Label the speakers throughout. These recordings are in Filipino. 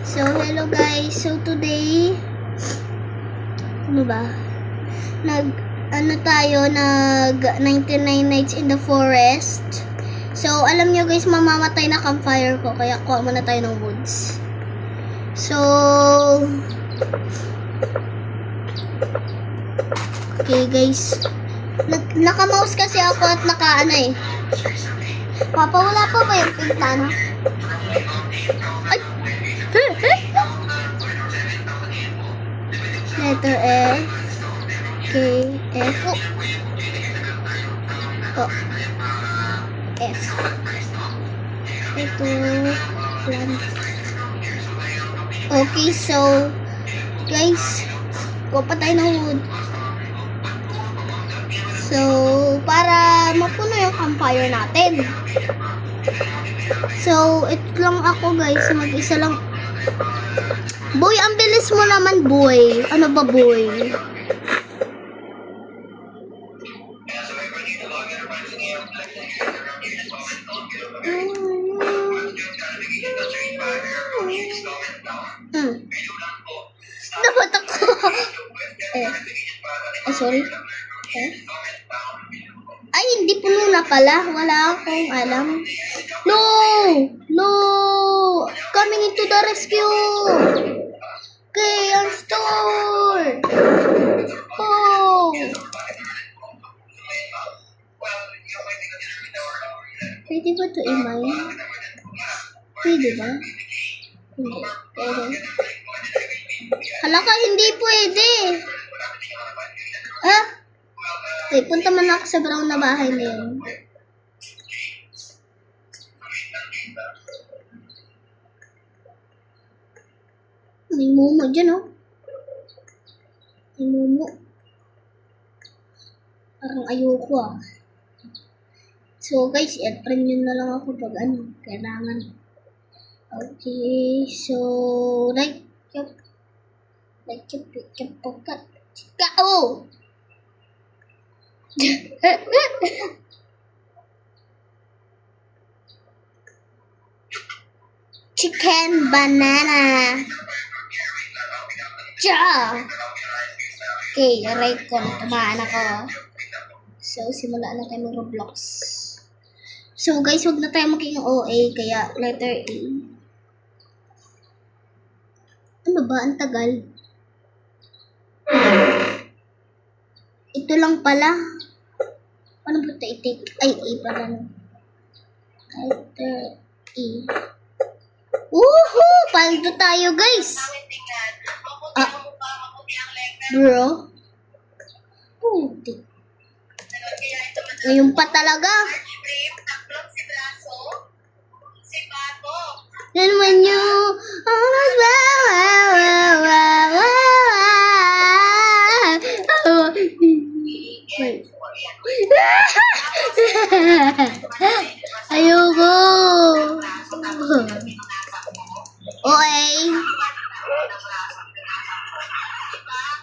Speaker 1: So, hello guys. So, today, ano ba? Nag 99 Nights in the Forest. So, alam nyo guys, mamamatay na campfire ko. Kaya kuha muna tayo ng woods. So, okay guys. Naka-mouse kasi ako at naka-ano eh. Papa, wala pa ba yung pintana? Ay! Letter E. K. F. Oh. F. Ito. Plant. Okay, so, guys, kuha pa tayo ng wood. So, para mapuno yung campfire natin. So, ito lang ako guys. Mag-isa lang. Boy, ang bilis mo naman, boy. Ano ba, boy? Dapat ako. Sorry. Ay, hindi puno na pala. Wala akong alam. No! No! Coming into the rescue! Okay, ang store! Oh! Pwede ba ito i-mine? Pwede ba? Hindi. Pwede. Hala ka, hindi pwede! Ah? Okay, punta man ako sa brown na bahay na yun. May mumo dyan, oh. May mumo. Parang ayoko, ah. So, guys, i-friend nyo na lang ako pag ano, kailangan. Okay, so, like yung pagkat. Oh! Chicken banana. Ja. Okay, right ko. Tamaan ako. So, simula na tayo ng Roblox. So, guys, huwag na tayo maging OA. Kaya, letter A. Ano ba? Ang tagal. Ito lang pala. Paano ba ito i-take? Ay, A pala. Letter E. Woohoo! Paldo tayo, guys! Ah, bro? Puti. Ngayon pa talaga. Then when you almost ayoko. Okay.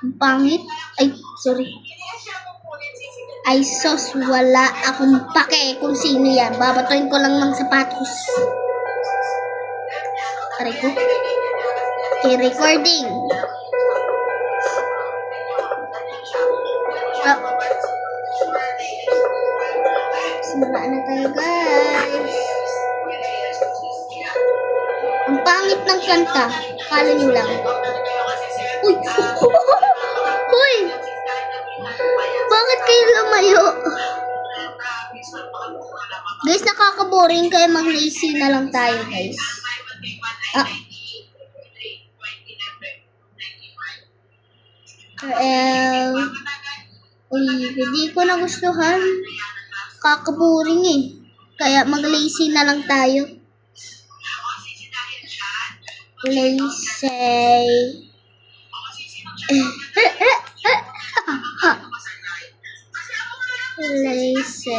Speaker 1: Ang pangit. Ay, sorry. Ay, sos, wala akong pake kung sino yan. Babatoyin ko lang ng sapatos. Aray ko. Okay, recording. Oh. Simula na tayo, guys. Ang pangit ng kanta. Kala nyo lang. Uy! Uy! Bakit kayo lumayo? Guys, nakaka-boring kaya mag-lazy na lang tayo, guys. Ah. Uy, hindi ko nagustuhan. Kaka-boring eh. Kaya mag-lazy na lang tayo. Lazy. Lazy.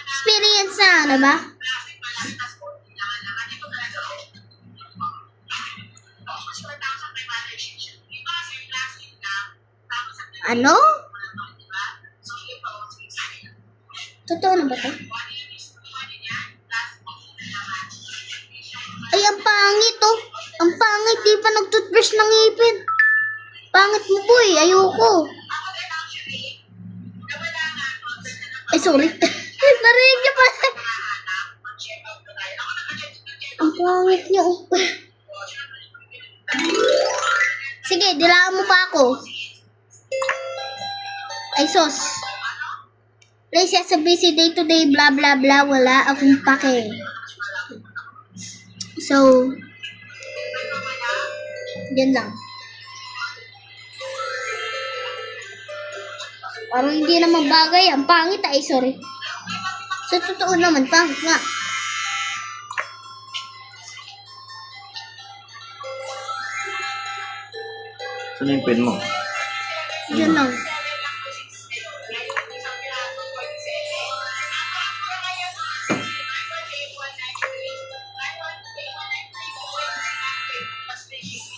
Speaker 1: Experience na, ano ba? Ano? Totoo na ba ito? Ay, ang pangit oh. di pa nag-toothbrush ng ngipin. Pangit mo, boy. Ayoko. Ay, sorry. Narinig niya pa. Ang pangit niya. Sige, dilaan mo pa ako. Ay, sos. Lazy sa busy day to day, blah blah blah, wala akong pake. So, yan lang. Parang hindi naman bagay, ang pangit ay, sorry. Sa totoo naman, pangit nga.
Speaker 2: Saan yung pen mo?
Speaker 1: Yan lang.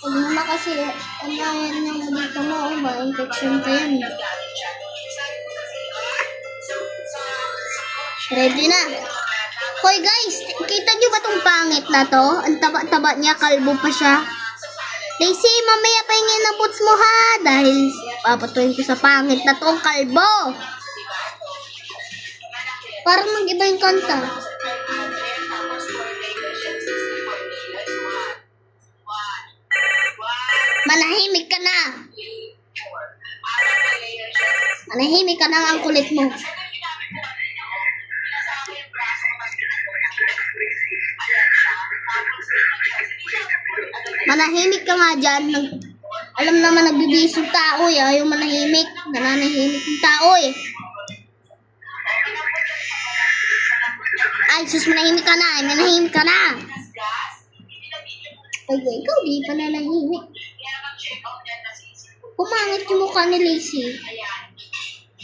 Speaker 1: Huwag mo na kasi, ano yan yung dito mo, ma-infection ka yan. Ready na. Hoy guys, kita nyo ba tong pangit na to? Ang taba-taba niya, kalbo pa siya. Lazy, mamaya pahingin na boots mo ha, dahil papatuin ko sa pangit na tong kalbo. Parang mag-iba yung kanta. Manahimik ka na. Manahimik ka na, ang kulit mo. Manahimik ka nga dyan. Alam naman nagbibihis yung tao eh. Ayaw manahimik. Nananahimik yung tao eh. Ay, sus, manahimik ka na. Manahimik ka na. Ay, ikaw di pa nanahimik. Pumangit yung mukha ni Lazy.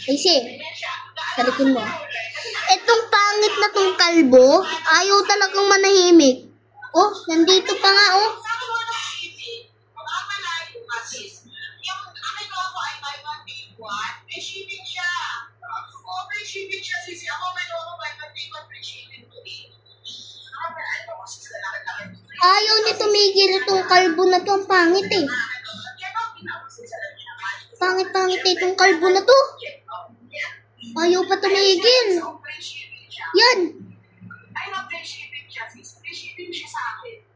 Speaker 1: Lazy, talikon mo. Etong pangit na tong kalbo, ayaw talagang manahimik. Oh, nandito pa nga oh. Ayaw niya tumigil itong kalbo na to. Ang pangit eh. Pangit-pangit eh itong kalbo na to. Ayaw pa tumigil. Yan.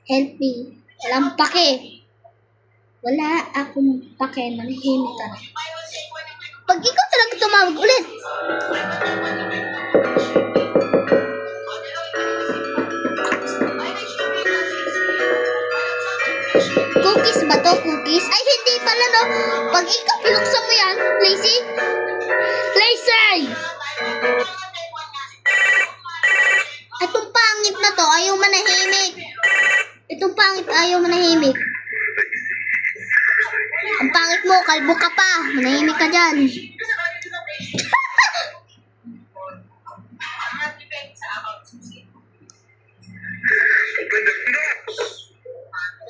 Speaker 1: Help me. Walang pake. Wala akong pake. Manahimik ka. Pag ikaw talaga tumawag ulit. Cookies ba to? Cookies? Ay, hindi pala no. Pag ikaw pinuksan mo yan, Lazy. Lazy! Itong pangit na to, ayaw manahimik. Itong pangit, ayaw manahimik. Ang pangit mo, kalbo ka pa. Manahimik ka dyan.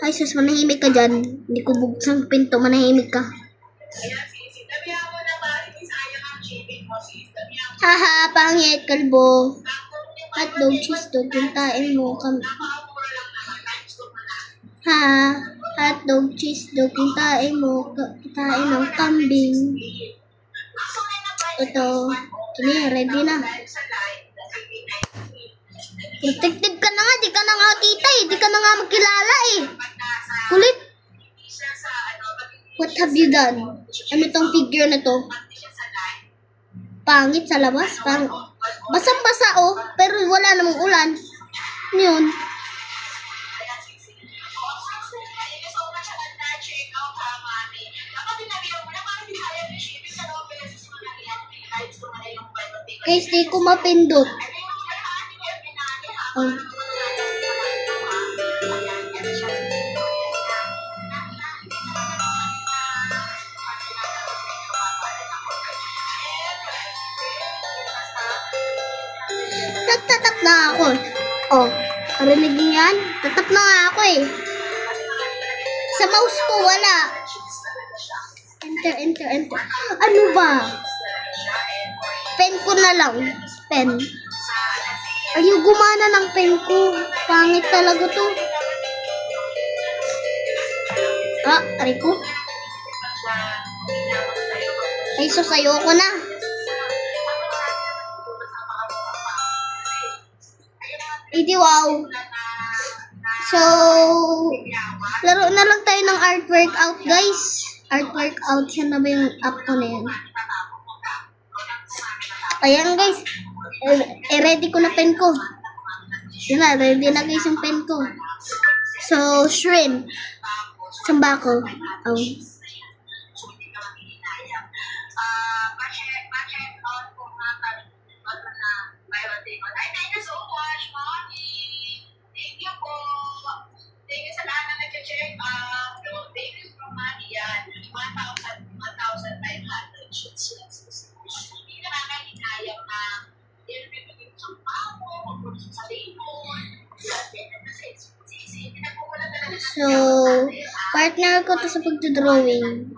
Speaker 1: Ay, sus, manahimik ka dyan. Hindi ko buksan pinto, manahimik ka. Haha, pangit, kalbo. Hotdog, cheese dog, kintain mo kami. Ha, hotdog, cheese dog, kintain mo, kintain ng kambing. Ito, kini, ready na. Detective ka na nga, di ka na nga kita eh. Di ka na nga magkilala eh. Kulit. What have you done? Ano tong figure na to? Pangit sa labas. Basang-basa oh, pero wala namang ulan. Ano yun? Guys, di ko mapindot. Oh. Nagtatap na ako. Oh, narinig niyo yan? Tatap na nga ako eh. Sa mouse ko wala. Enter, enter, enter. Ano ba? Pen ko na lang. Pen. Ayaw gumana ng pen ko. Pangit talaga to. Ah, aray ko. Ay, so sayo ko na. Hindi, wow. So, laro na lang tayo ng art workout, guys. Art workout, siya na ba yung app ko na yan? Ayan, guys. Ready ko na pen ko. Yun na, ready na guys yung pen ko. So, shrimp. Saan ba ako? Oh. So, partner ko to sa pagdodrawing.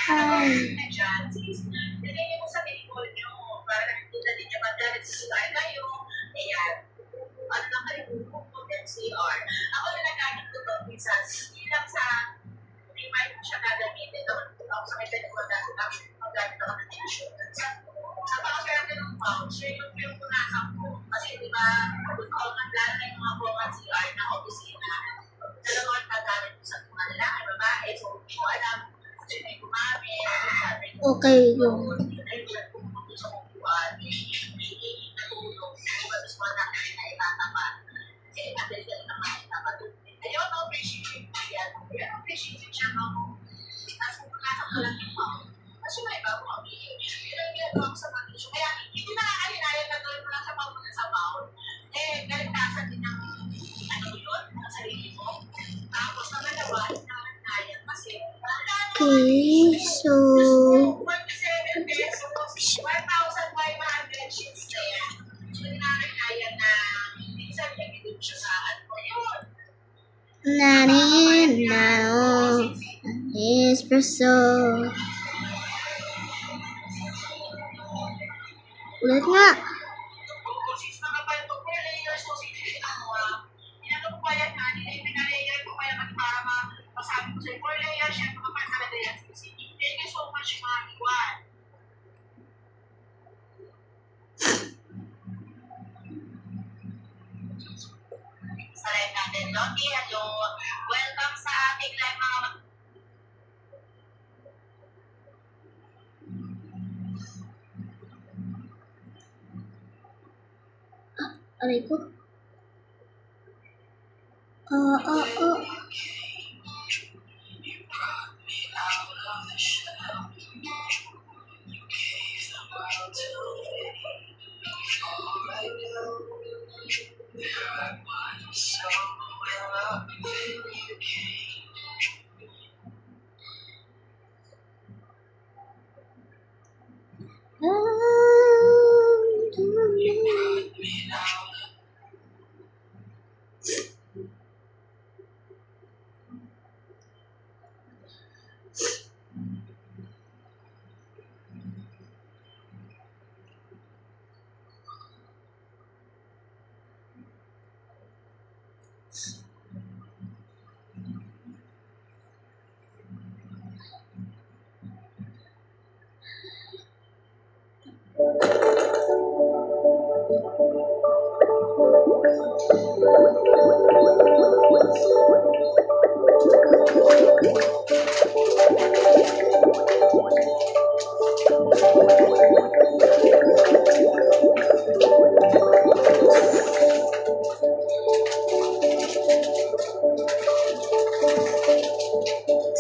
Speaker 1: Hi. Okay, go. Okay, so nanin nano espresso. Ulit nga.
Speaker 3: Welcome sa ating live mga
Speaker 1: Aray ko.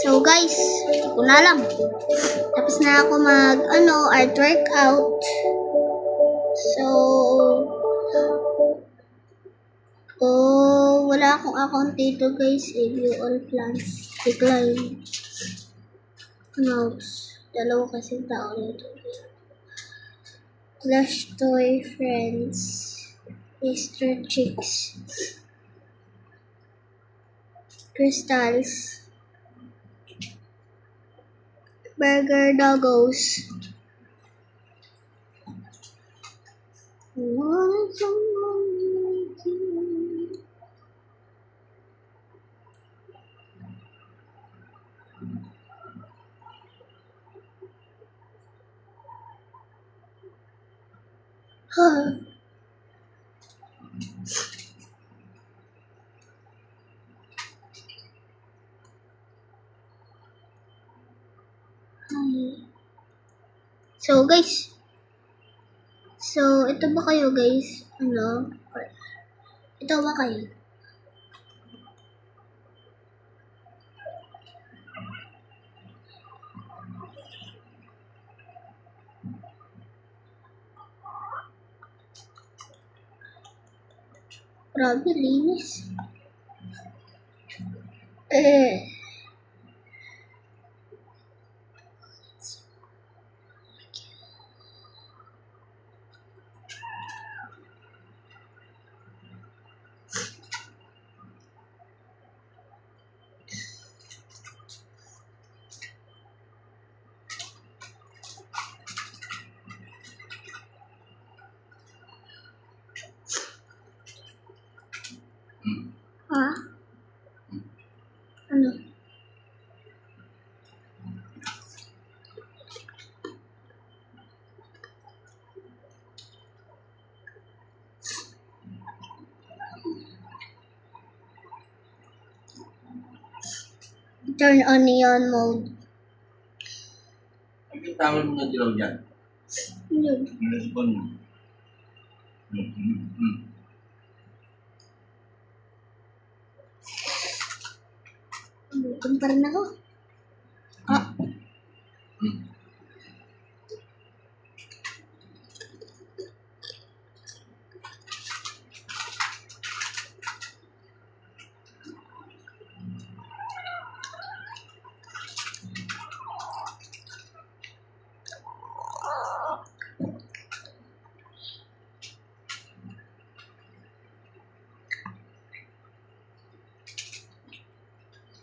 Speaker 1: So guys, ko na lang. Tapos na ako mag art workout. So wala akong account dito guys. View all plans. Decline. Mouse. Dalawa kasi tao nito. Flash toy friends. Easter chicks. Crystals. Burger doggos. Want someone like you. So guys, ito ba kayo guys? Ano? Ito ba kayo? Grabe, linis. Ha? Ano? Turn on neon mode.
Speaker 2: Ang tawag mo na dilaw dyan.
Speaker 1: Yun.
Speaker 2: Respond mo.
Speaker 1: Gutom pa rin ako.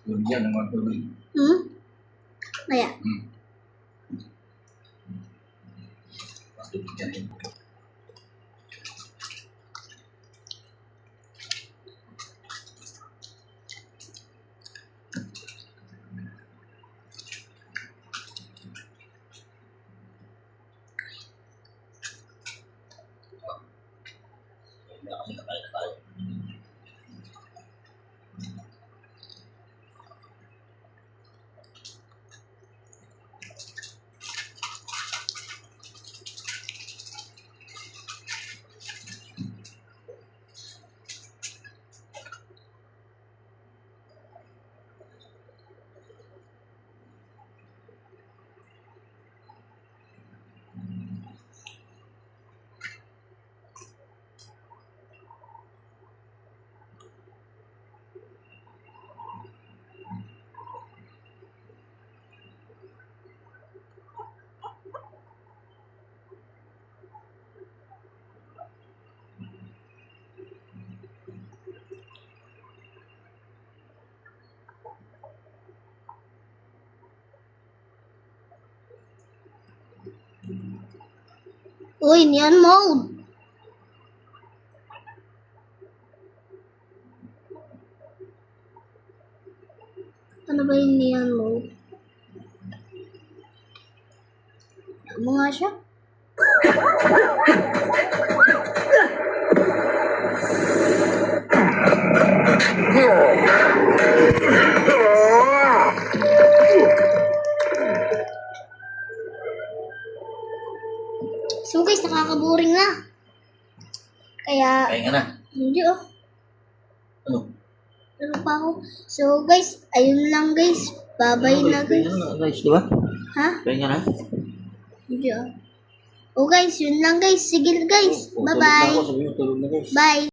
Speaker 2: Tulog yan, ang mga tulog.
Speaker 1: Kaya.
Speaker 2: Patulog yan. Kasi nakain na tayo.
Speaker 1: Uy, neon mode. Ano ba yung neon mode? Ano nga siya? So guys, nakakaboring na. Kaya,
Speaker 2: Kain ka na.
Speaker 1: hindi oh.
Speaker 2: Ano?
Speaker 1: Ano pa ako? So guys, ayun lang guys. Bye-bye na guys.
Speaker 2: Guys, di ba?
Speaker 1: Ha?
Speaker 2: Kain ka na?
Speaker 1: Hindi oh. Oh guys, yun lang guys. Sige guys.
Speaker 2: Tulog na
Speaker 1: Bye-bye.
Speaker 2: ako, sabi mo tulog na guys.
Speaker 1: Bye.